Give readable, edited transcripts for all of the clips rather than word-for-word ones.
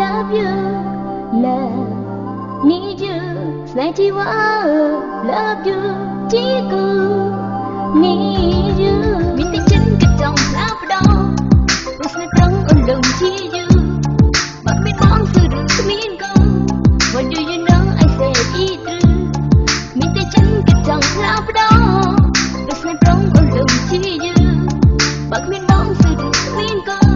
love you love need you ស្នេហ៍ជីវ៉ា love you ជីគូ need you មានតែចិត្តគិតចង់ផ្លាស់ប្ដូរព្រោះស្នេហ៍ត្រង់អូនដឹងជា you បាត់មានបងគឺរឿងគ្មានកូន What do you know I say it true មានតែចិត្តគិតចង់ផ្លាស់ប្ដូរព្រោះស្នេហ៍ត្រង់អូនដឹងជា you បាត់មានបងគឺរឿងគ្មានកូន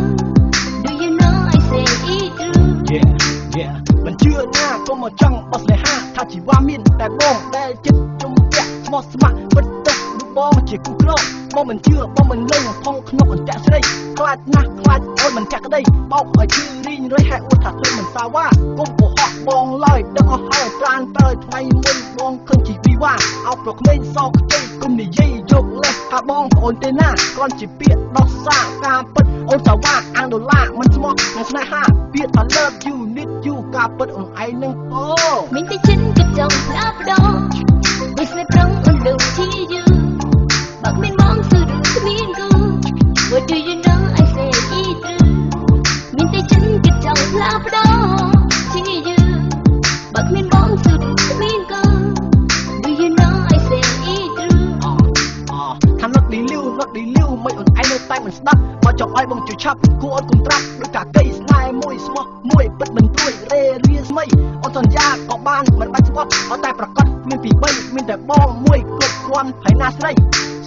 Do you know I say it true Yeah មិនជឿណាកុំមកចង់បោះស្នេហាថាជីវ៉ាមានតែបងដែលចិត្តជំពាក់ស្មោះស្ម័គ្រពិតទៅបងជាគូក្របងមិនជឿបងមិនលងផងក្នុងអន្តៈស្រីខ្លាចណាស់ខ្លាចអូនមិនចាក់ក្តីបោកឲ្យជឿរីងរៃហែអួតថាខ្លួនមិនសាវ៉ាកុំកុហកបងឡើយដឹងអស់ហើយត្រានតើថ្ងៃមុនបងឃើញជីវីវ៉ាអោបប្រក្មេងសោកខ្ចីគុំនិយាយយកលេះថាបងប្អូនទេណាគ្រាន់ជាពាក្យដោះសារការពិតអូនសាវ៉ាអាំងដុល្លារមិនស្មោះនឹងស្នេហាពាក្យថា love you need you ការពិតអូនឯងនឹងអូមានតែចិត្តគិតចង់ផ្លាស់ប្ដូរព្រោះស្នេហ៍ត្រង់អូនដឹងជា you បាក់មានបងគឺរឿងគ្មានកូន What do you know I say it true មានតែចិត្តគិតចង់ផ្លាស់ប្ដូរជា you បាក់មានបងគឺរឿងគ្មានកូន Do you know I say it true ថានឹកឌីលីវមិនអូនឯងនៅតែមិនស្ដាប់បើចង់ឲ្យបងជួយឆាប់គួរអូនគុំត្រាប់ដូចកាកៃស្នេហ៍មួយស្មោះមួយពិតមិនព្រួយរេរាស្មីអូនសន្យាក៏បានមិនបាច់ស្បត់ឲ្យតែប្រកាសមានពី3មានតែបងមួយគ្រប់គ្រាន់ហើយណាស្រី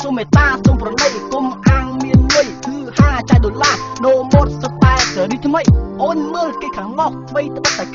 សូមមេត្តាសូមប្រណីគុំអាងមានលុយគឺ50 $50 no more សុទ្ធតែសេរីថ្មីអូនមើលគេខាងនោះថ្មីត្បិតតែ